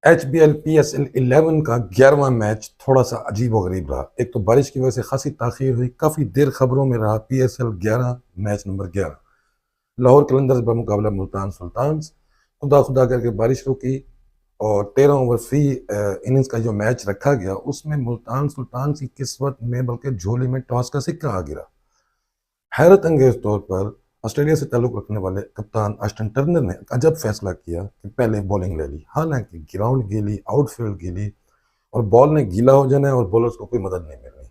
HBL PSL 11 का 11वां match थोड़ा सा अजीब व गरीब रहा। एक तो बारिश की वजह से खासी ताखीर हुई, काफ़ी देर खबरों में रहा। PSL 11 match number 11 Lahore Qalandars बमुकाबला मुल्तान सुल्तान्स। खुदा खुदा करके बारिश रुकी और 13 ओवर फी इनिंग्स का जो मैच रखा गया उसमें मुल्तान सुल्तान की किस्मत में बल्कि झोली में टॉस का सिक्का आ गिरा। हैरत अंगेज तौर पर ऑस्ट्रेलिया से ताल्लुक रखने वाले कप्तान आस्टन टर्नर ने अजब फैसला किया कि पहले बॉलिंग ले ली। हालांकि ग्राउंड गीली, आउटफील्ड गीली और बॉल ने गीला हो जाना है और बॉलर्स को कोई मदद नहीं मिलनी।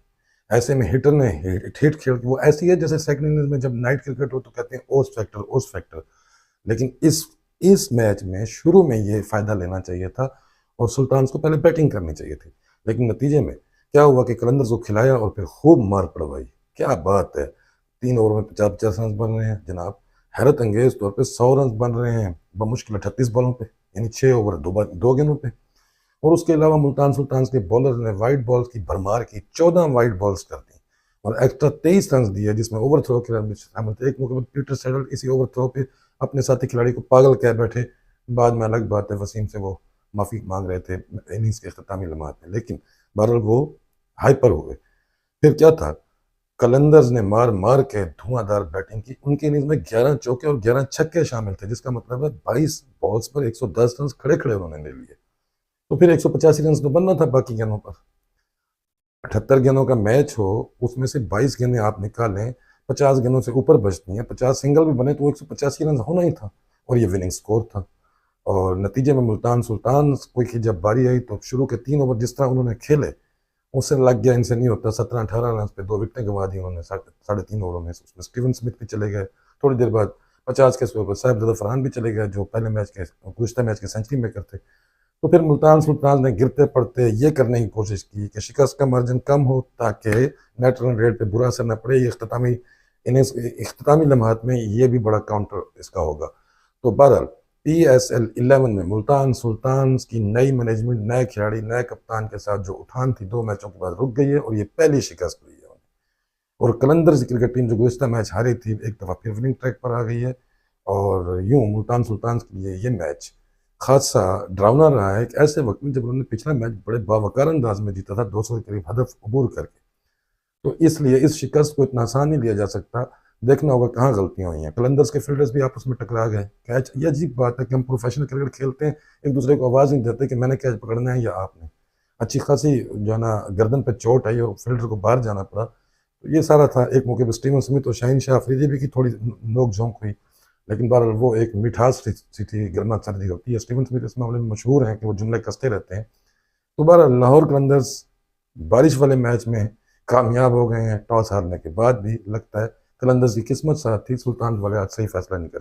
ऐसे में हिटर ने हिट खेल, वो ऐसी है जैसे सेकंड इनिंग्स में जब नाइट क्रिकेट हो तो कहते हैं ओस फैक्टर। लेकिन इस मैच में शुरू में ये फायदा लेना चाहिए था और सुल्तान को पहले बैटिंग करनी चाहिए थी। लेकिन नतीजे में क्या हुआ कि कलंदर्स को खिलाया और फिर खूब मार पड़वाई। क्या बात है, 3 ओवर में 50-50 रन बन रहे हैं जनाब। हैरत अंगेज तौर पे 100 रन बन रहे हैं बमुश्किल 38 बॉलों पे, यानी 6 ओवर 2 गेंदों पे। और उसके अलावा मुल्तान सुल्तान के बॉलर ने वाइट बॉल्स की भरमार की, 14 वाइट बॉल्स कर दी और एक्स्ट्रा 23 रन दिए, जिसमें ओवर थ्रो के रन भी शामिल थे। एक मौके पर पीटर सेडल इसी ओवर थ्रो पे अपने साथी खिलाड़ी को पागल कह बैठे। बाद में अलग बात है, वसीम से वो माफी मांग रहे थे इनिंग्स के अख्तामी लम्हात में, लेकिन बहरहाल वो हाइपर हो गए। फिर क्या था, कलंदर्स ने मार मार के धुआंधार बैटिंग की। उनकी इनिंग्स में 11 चौके और 11 छक्के शामिल थे, जिसका मतलब है 22 बॉल्स पर 110 रन खड़े खड़े उन्होंने ले लिए। तो फिर 185 रन तो बनना था बाकी गेंदों पर। 78 गेंदों का मैच हो, उसमें से 22 गेंदें आप निकालें, 50 गेंदों से ऊपर बचती हैं। 50 सिंगल भी बने तो 185 रन होना ही था और ये विनिंग स्कोर था। और नतीजे में मुल्तान सुल्तान कोई की जब बारी आई तो शुरू के 3 ओवर जिस तरह उन्होंने खेले उससे लग गया इनसे नहीं होता। 17-18 रन पे 2 विकेटें गंवा दी उन्होंने 3.5 ओवरों में। उसमें स्टीवन स्मिथ भी चले गए। थोड़ी देर बाद 50 के स्कोर पर साहिबजादा फरहान भी चले गए, जो पहले मैच के गुज़श्ता मैच के सेंचुरी मेकर थे। तो फिर मुल्तान सुल्तान ने गिरते पड़ते ये करने की कोशिश की कि शिकस्त का मार्जिन कम हो ताकि नेट रन रेट पे बुरा असर न पड़े। ये इख्तितामी इनिंग्स, इख्तितामी लम्हात में ये भी बड़ा काउंटर इसका होगा। तो बहरहाल PSL 11 में मुल्तान सुल्तान की नई मैनेजमेंट, नए खिलाड़ी, नए कप्तान के साथ जो उठान थी 2 मैचों के बाद रुक गई है और ये पहली शिकस्त हुई है। और कलंदर्स क्रिकेट टीम जो गुज़श्ता मैच हारी थी, एक दफ़ा फिर विनिंग ट्रैक पर आ गई है। और यूं मुल्तान सुल्तान के लिए ये मैच खासा डरावना रहा है, एक ऐसे वक्त में जब उन्होंने पिछला मैच बड़े बावकार अंदाज में जीता था, 200 के करीब हदफ अबूर करके। तो इसलिए इस शिकस्त को इतना आसान नहीं लिया जा सकता। देखना होगा कहाँ गलतियां हुई हैं। कलंदर्स के फील्डर्स भी आपस में टकरा गए कैच। ये अजीब बात है कि हम प्रोफेशनल क्रिकेट खेलते हैं, एक दूसरे को आवाज़ नहीं देते कि मैंने कैच पकड़ना है या आपने। अच्छी खासी जो है ना गर्दन पे चोट आई और फील्डर को बाहर जाना पड़ा। तो ये सारा था। एक मौके पर स्टीवन स्मिथ और शाहीन शाह अफरीदी भी की थोड़ी नोक झोंक हुई, लेकिन बहरहाल वो एक मिठास सी थी, गर्मा सर्दी होती है। स्टीवन स्मिथ इस मामले में मशहूर हैं कि वो जुमले कसते रहते हैं। तो बहरहाल लाहौर कलंदर्स बारिश वाले मैच में कामयाब हो गए हैं। टॉस हारने के बाद भी लगता है कलंदर्स की किस्मत साथ थी, सुल्तान वाले आज सही फैसला नहीं कर सकते।